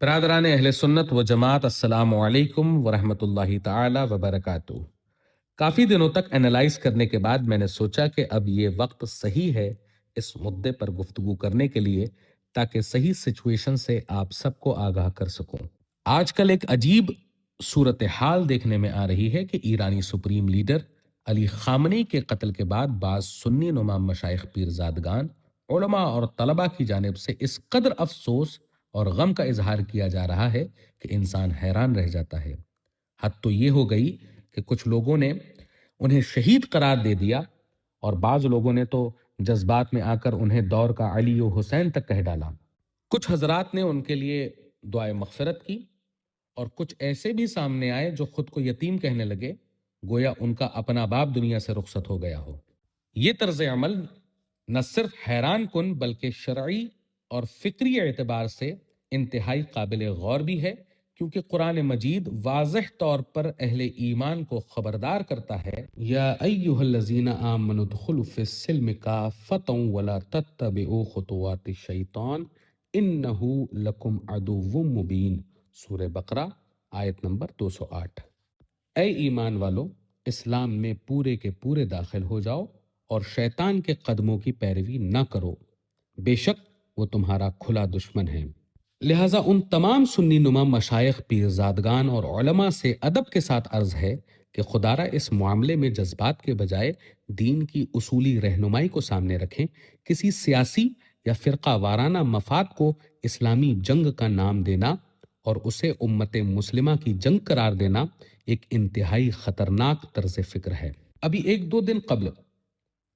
برادران اہل سنت و جماعت السلام علیکم ورحمۃ اللہ تعالی وبرکاتہ۔ کافی دنوں تک انالائز کرنے کے بعد میں نے سوچا کہ اب یہ وقت صحیح ہے اس مدے پر گفتگو کرنے کے لیے تاکہ صحیح سچویشن سے آپ سب کو آگاہ کر سکوں۔ آج کل ایک عجیب صورتحال دیکھنے میں آ رہی ہے کہ ایرانی سپریم لیڈر علی خامنئی کے قتل کے بعد بعض سنی نما مشائخ پیرزادگان، علماء اور طلباء کی جانب سے اس قدر افسوس اور غم کا اظہار کیا جا رہا ہے کہ انسان حیران رہ جاتا ہے۔ حد تو یہ ہو گئی کہ کچھ لوگوں نے انہیں شہید قرار دے دیا اور بعض لوگوں نے تو جذبات میں آ کر انہیں دور کا علی و حسین تک کہہ ڈالا۔ کچھ حضرات نے ان کے لیے دعائے مغفرت کی اور کچھ ایسے بھی سامنے آئے جو خود کو یتیم کہنے لگے، گویا ان کا اپنا باپ دنیا سے رخصت ہو گیا ہو۔ یہ طرز عمل نہ صرف حیران کن بلکہ شرعی اور فکری اعتبار سے انتہائی قابل غور بھی ہے، کیونکہ قرآن مجید واضح طور پر اہل ایمان کو خبردار کرتا ہے، یا ایہا الذین آمنوا ادخلوا فی السلم کافۃ ولا تتبعوا خطوات الشیطان انہ لکم عدو مبین۔ سورہ بقرہ آیت نمبر 208۔ اے ایمان والو، اسلام میں پورے کے پورے داخل ہو جاؤ اور شیطان کے قدموں کی پیروی نہ کرو، بے شک وہ تمہارا کھلا دشمن ہے۔ لہٰذا ان تمام سنی نما مشائخ پیرزادگان اور علماء سے ادب کے ساتھ عرض ہے کہ خدارہ اس معاملے میں جذبات کے بجائے دین کی اصولی رہنمائی کو سامنے رکھیں۔ کسی سیاسی یا فرقہ وارانہ مفاد کو اسلامی جنگ کا نام دینا اور اسے امت مسلمہ کی جنگ قرار دینا ایک انتہائی خطرناک طرز فکر ہے۔ ابھی ایک دو دن قبل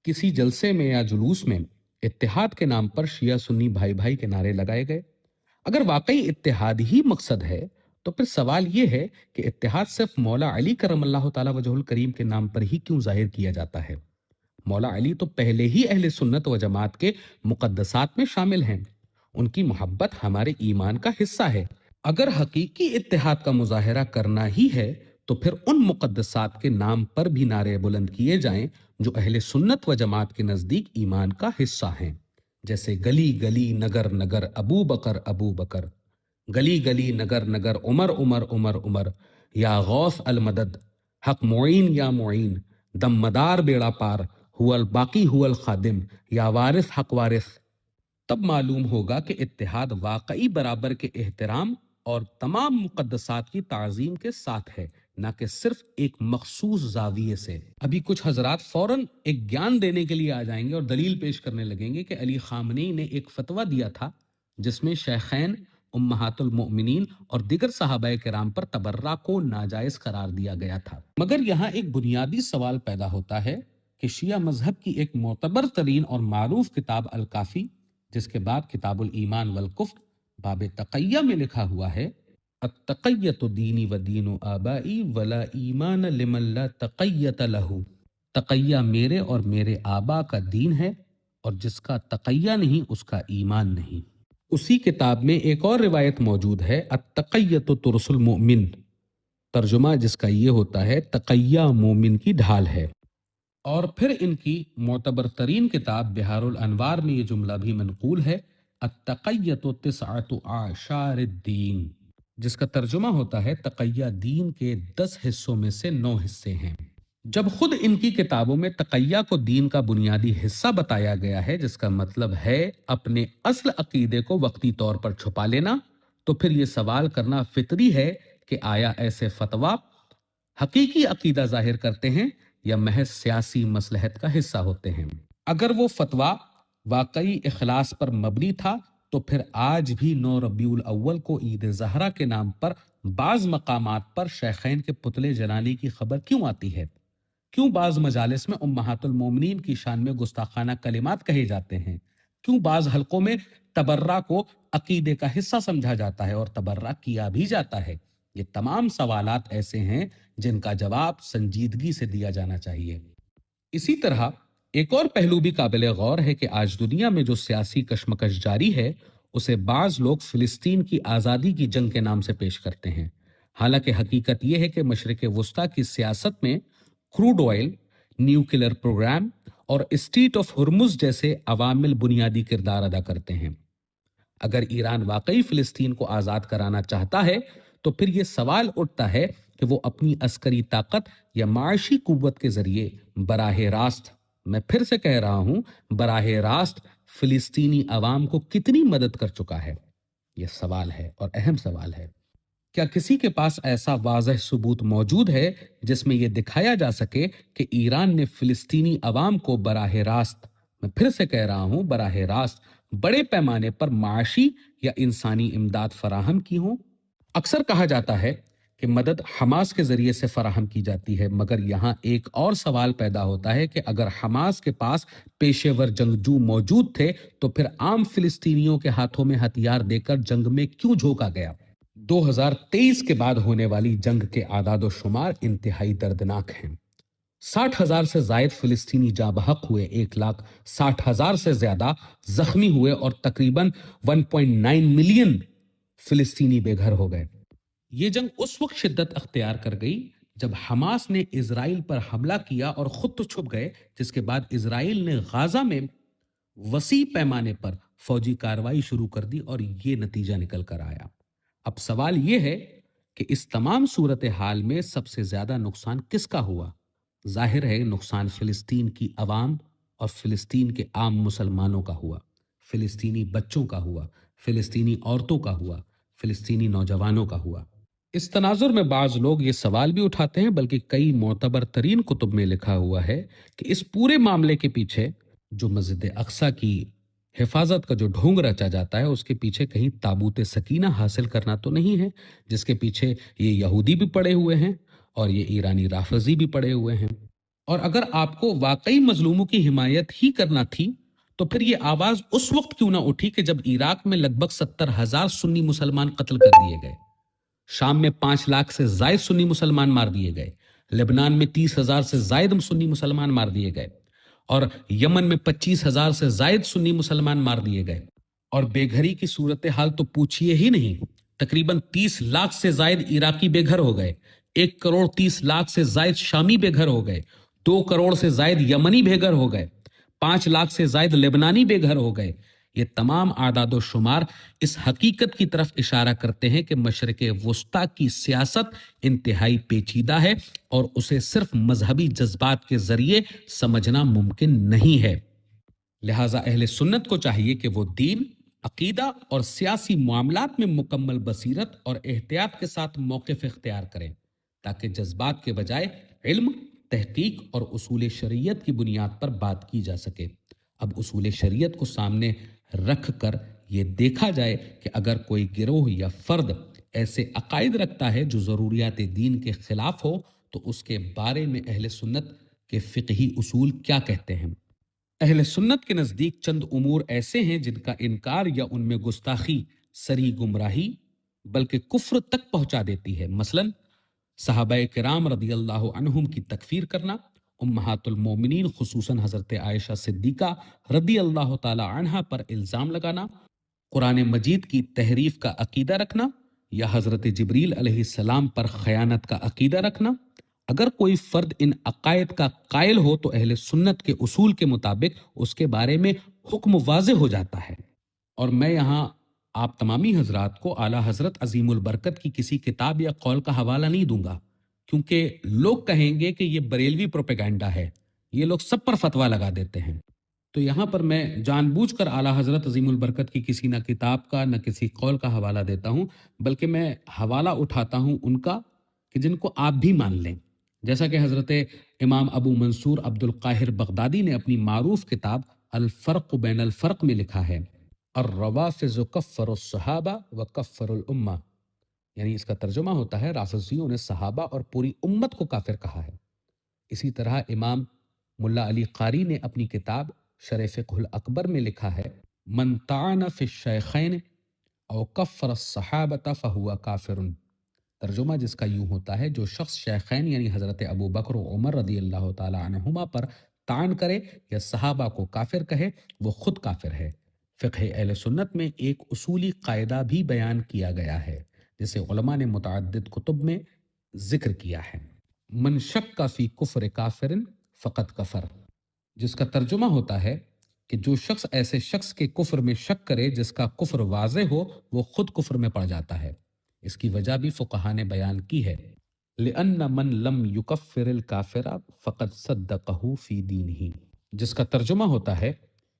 کسی جلسے میں یا جلوس میں اتحاد کے نام پر شیعہ سنی بھائی بھائی کے نعرے لگائے گئے۔ اگر واقعی اتحاد ہی مقصد ہے تو پھر سوال یہ ہے کہ اتحاد صرف مولا علی کرم اللہ تعالی وجہ الکریم کے نام پر ہی کیوں ظاہر کیا جاتا ہے؟ مولا علی تو پہلے ہی اہل سنت و جماعت کے مقدسات میں شامل ہیں، ان کی محبت ہمارے ایمان کا حصہ ہے۔ اگر حقیقی اتحاد کا مظاہرہ کرنا ہی ہے تو پھر ان مقدسات کے نام پر بھی نعرے بلند کیے جائیں جو اہل سنت و جماعت کے نزدیک ایمان کا حصہ ہیں، جیسے گلی گلی نگر نگر ابو بکر ابو بکر، گلی گلی نگر نگر عمر عمر عمر عمر، یا غوث المدد، حق معین یا معین، دم مدار بیڑا پار، هو الباقی هو الخادم، یا وارث حق وارث۔ تب معلوم ہوگا کہ اتحاد واقعی برابر کے احترام اور تمام مقدسات کی تعظیم کے ساتھ ہے، نہ کہ صرف ایک مخصوص زاویے سے۔ ابھی کچھ حضرات فوراً ایک گیان دینے کے لیے آ جائیں گے اور دلیل پیش کرنے لگیں گے کہ علی خامنئی نے ایک فتویٰ دیا تھا جس میں شیخین، امہات المؤمنین اور دیگر صحابہ کرام پر تبرہ کو ناجائز قرار دیا گیا تھا۔ مگر یہاں ایک بنیادی سوال پیدا ہوتا ہے کہ شیعہ مذہب کی ایک معتبر ترین اور معروف کتاب الکافی، جس کے بعد کتاب الایمان والکفر باب تقیہ میں لکھا ہوا ہے، التقیۃ دینی و دین آبائی ولا ایمان لمن لا تقیۃ لہ۔ تقیہ میرے اور میرے آبا کا دین ہے اور جس کا تقیہ نہیں اس کا ایمان نہیں۔ اسی کتاب میں ایک اور روایت موجود ہے، التقیۃ ترس المؤمن، ترجمہ جس کا یہ ہوتا ہے تقیہ مومن کی ڈھال ہے۔ اور پھر ان کی معتبر ترین کتاب بحار الانوار میں یہ جملہ بھی منقول ہے، التقیۃ تسعۃ اعشار الدین، جس کا ترجمہ ہوتا ہے تقیہ دین کے 10 حصوں میں سے 9 حصے ہیں۔ جب خود ان کی کتابوں میں تقیہ کو دین کا بنیادی حصہ بتایا گیا ہے، جس کا مطلب ہے اپنے اصل عقیدے کو وقتی طور پر چھپا لینا، تو پھر یہ سوال کرنا فطری ہے کہ آیا ایسے فتویٰ حقیقی عقیدہ ظاہر کرتے ہیں یا محض سیاسی مصلحت کا حصہ ہوتے ہیں؟ اگر وہ فتویٰ واقعی اخلاص پر مبنی تھا تو پھر آج بھی 9 ربیع الاول کو عید زہرہ کے نام پر بعض مقامات پر شیخین کے پتلے جلانے کی خبر کیوں آتی ہے؟ کیوں بعض مجالس میں امہات المومنین کی شان میں گستاخانہ کلمات کہے جاتے ہیں؟ کیوں بعض حلقوں میں تبرہ کو عقیدے کا حصہ سمجھا جاتا ہے اور تبرہ کیا بھی جاتا ہے؟ یہ تمام سوالات ایسے ہیں جن کا جواب سنجیدگی سے دیا جانا چاہیے۔ اسی طرح ایک اور پہلو بھی قابل غور ہے کہ آج دنیا میں جو سیاسی کشمکش جاری ہے اسے بعض لوگ فلسطین کی آزادی کی جنگ کے نام سے پیش کرتے ہیں، حالانکہ حقیقت یہ ہے کہ مشرق وسطیٰ کی سیاست میں کروڈ آئل، نیوکلیر پروگرام اور اسٹریٹ آف ہرمز جیسے عوامل بنیادی کردار ادا کرتے ہیں۔ اگر ایران واقعی فلسطین کو آزاد کرانا چاہتا ہے تو پھر یہ سوال اٹھتا ہے کہ وہ اپنی عسکری طاقت یا معاشی قوت کے ذریعے براہ راست، میں پھر سے کہہ رہا ہوں، براہ راست فلسطینی عوام کو کتنی مدد کر چکا ہے؟ یہ سوال ہے اور اہم سوال ہے۔ کیا کسی کے پاس ایسا واضح ثبوت موجود ہے جس میں یہ دکھایا جا سکے کہ ایران نے فلسطینی عوام کو براہ راست، میں پھر سے کہہ رہا ہوں، براہ راست بڑے پیمانے پر معاشی یا انسانی امداد فراہم کی ہوں؟ اکثر کہا جاتا ہے کہ مدد حماس کے ذریعے سے فراہم کی جاتی ہے، مگر یہاں ایک اور سوال پیدا ہوتا ہے کہ اگر حماس کے پاس پیشے ور جنگجو موجود تھے تو پھر عام فلسطینیوں کے ہاتھوں میں ہتھیار دے کر جنگ میں کیوں جھونکا گیا؟ 2023 کے بعد ہونے والی جنگ کے اعداد و شمار انتہائی دردناک ہیں۔ 60,000 سے زائد فلسطینی جاں بحق ہوئے، 1,60,000 سے زیادہ زخمی ہوئے اور تقریباً 1.9 ملین فلسطینی بے گھر ہو گئے۔ یہ جنگ اس وقت شدت اختیار کر گئی جب حماس نے اسرائیل پر حملہ کیا اور خود تو چھپ گئے، جس کے بعد اسرائیل نے غازہ میں وسیع پیمانے پر فوجی کارروائی شروع کر دی اور یہ نتیجہ نکل کر آیا۔ اب سوال یہ ہے کہ اس تمام صورتحال میں سب سے زیادہ نقصان کس کا ہوا؟ ظاہر ہے نقصان فلسطین کی عوام اور فلسطین کے عام مسلمانوں کا ہوا، فلسطینی بچوں کا ہوا، فلسطینی عورتوں کا ہوا، فلسطینی نوجوانوں کا ہوا۔ اس تناظر میں بعض لوگ یہ سوال بھی اٹھاتے ہیں، بلکہ کئی معتبر ترین کتب میں لکھا ہوا ہے کہ اس پورے معاملے کے پیچھے جو مسجد اقصیٰ کی حفاظت کا جو ڈھونگ رچا جاتا ہے، اس کے پیچھے کہیں تابوت سکینہ حاصل کرنا تو نہیں ہے، جس کے پیچھے یہ یہودی بھی پڑے ہوئے ہیں اور یہ ایرانی رافضی بھی پڑے ہوئے ہیں۔ اور اگر آپ کو واقعی مظلوموں کی حمایت ہی کرنا تھی تو پھر یہ آواز اس وقت کیوں نہ اٹھی کہ جب عراق میں لگ بھگ 70,000 سنی مسلمان قتل کر دیے گئے، شام میں 5 لاکھ سے زائد سنی مسلمان مار دیے گئے، لبنان میں 30,000 سے زائد سنی مسلمان مار دیے گئے، اور یمن میں 25,000 سے زائد سنی مسلمان مار دیے گئے، اور بے گھری کی صورتحال تو پوچھئے ہی نہیں، تقریباً 30 لاکھ سے زائد عراقی بے گھر ہو گئے، 1,30,00,000 سے زائد شامی بے گھر ہو گئے، 2 کروڑ سے زائد یمنی بے گھر ہو گئے، 5 لاکھ سے زائد لبنانی بے گھر ہو گئے۔ یہ تمام اعداد و شمار اس حقیقت کی طرف اشارہ کرتے ہیں کہ مشرق وسطیٰ کی سیاست انتہائی پیچیدہ ہے اور اسے صرف مذہبی جذبات کے ذریعے سمجھنا ممکن نہیں ہے۔ لہٰذا اہل سنت کو چاہیے کہ وہ دین، عقیدہ اور سیاسی معاملات میں مکمل بصیرت اور احتیاط کے ساتھ موقف اختیار کریں، تاکہ جذبات کے بجائے علم، تحقیق اور اصول شریعت کی بنیاد پر بات کی جا سکے۔ اب اصول شریعت کو سامنے رکھ کر یہ دیکھا جائے کہ اگر کوئی گروہ یا فرد ایسے عقائد رکھتا ہے جو ضروریات دین کے خلاف ہو تو اس کے بارے میں اہل سنت کے فقہی اصول کیا کہتے ہیں۔ اہل سنت کے نزدیک چند امور ایسے ہیں جن کا انکار یا ان میں گستاخی سری گمراہی بلکہ کفر تک پہنچا دیتی ہے۔ مثلا صحابہ کرام رضی اللہ عنہم کی تکفیر کرنا، امہات المومنین خصوصاً حضرت عائشہ صدیقہ رضی اللہ تعالی عنہا پر الزام لگانا، قرآن مجید کی تحریف کا عقیدہ رکھنا یا حضرت جبریل علیہ السلام پر خیانت کا عقیدہ رکھنا۔ اگر کوئی فرد ان عقائد کا قائل ہو تو اہل سنت کے اصول کے مطابق اس کے بارے میں حکم واضح ہو جاتا ہے۔ اور میں یہاں آپ تمامی حضرات کو اعلیٰ حضرت عظیم البرکت کی کسی کتاب یا قول کا حوالہ نہیں دوں گا، کیونکہ لوگ کہیں گے کہ یہ بریلوی پروپیگنڈا ہے، یہ لوگ سب پر فتویٰ لگا دیتے ہیں۔ تو یہاں پر میں جان بوجھ کر اعلیٰ حضرت عظیم البرکت کی کسی نہ کتاب کا نہ کسی قول کا حوالہ دیتا ہوں، بلکہ میں حوالہ اٹھاتا ہوں ان کا کہ جن کو آپ بھی مان لیں، جیسا کہ حضرت امام ابو منصور عبد القاہر بغدادی نے اپنی معروف کتاب الفرق بین الفرق میں لکھا ہے، الروافض کفر الصحابہ و کفر الامہ، یعنی اس کا ترجمہ ہوتا ہے رافضیوں نے صحابہ اور پوری امت کو کافر کہا ہے۔ اسی طرح امام ملا علی قاری نے اپنی کتاب شرح فقہ الاکبر میں لکھا ہے، من طعن فی الشیخین او کفر الصحابۃ فہو کافر، ترجمہ جس کا یوں ہوتا ہے جو شخص شیخین یعنی حضرت ابو بکر و عمر رضی اللہ تعالی عنہما پر طعن کرے یا صحابہ کو کافر کہے وہ خود کافر ہے۔ فقہ اہل سنت میں ایک اصولی قاعدہ بھی بیان کیا گیا ہے جسے علماء نے متعدد کتب میں ذکر کیا ہے، من شک فی کفر کافر فقط کفر، جس کا ترجمہ ہوتا ہے کہ جو شخص ایسے شخص کے کفر میں شک کرے جس کا کفر واضح ہو وہ خود کفر میں پڑ جاتا ہے۔ اس کی وجہ بھی فقہا نے بیان کی ہے، لِأَنَّ مَن لَمْ يُكَفِّرِ الْكَافِرَ فَقَدْ صَدَّقَهُ فِي دِينِهِ، جس کا ترجمہ ہوتا ہے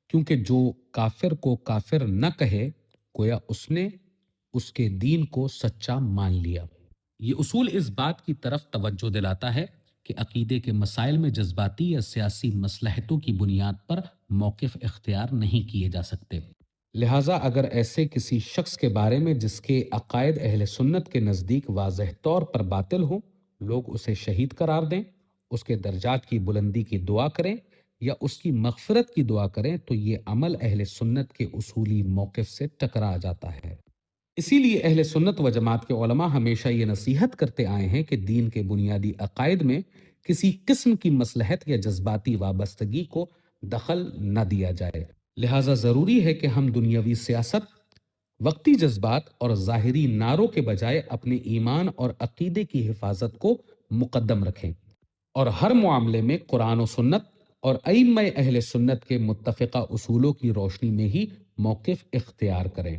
کیونکہ جو کافر کو کافر نہ کہے گویا اس نے اس کے دین کو سچا مان لیا۔ یہ اصول اس بات کی طرف توجہ دلاتا ہے کہ عقیدے کے مسائل میں جذباتی یا سیاسی مصلحتوں کی بنیاد پر موقف اختیار نہیں کیے جا سکتے۔ لہٰذا اگر ایسے کسی شخص کے بارے میں جس کے عقائد اہل سنت کے نزدیک واضح طور پر باطل ہوں لوگ اسے شہید قرار دیں، اس کے درجات کی بلندی کی دعا کریں یا اس کی مغفرت کی دعا کریں تو یہ عمل اہل سنت کے اصولی موقف سے ٹکرا جاتا ہے۔ اسی لیے اہل سنت و جماعت کے علماء ہمیشہ یہ نصیحت کرتے آئے ہیں کہ دین کے بنیادی عقائد میں کسی قسم کی مصلحت یا جذباتی وابستگی کو دخل نہ دیا جائے۔ لہٰذا ضروری ہے کہ ہم دنیاوی سیاست، وقتی جذبات اور ظاہری نعروں کے بجائے اپنے ایمان اور عقیدے کی حفاظت کو مقدم رکھیں اور ہر معاملے میں قرآن و سنت اور ائمہ اہل سنت کے متفقہ اصولوں کی روشنی میں ہی موقف اختیار کریں۔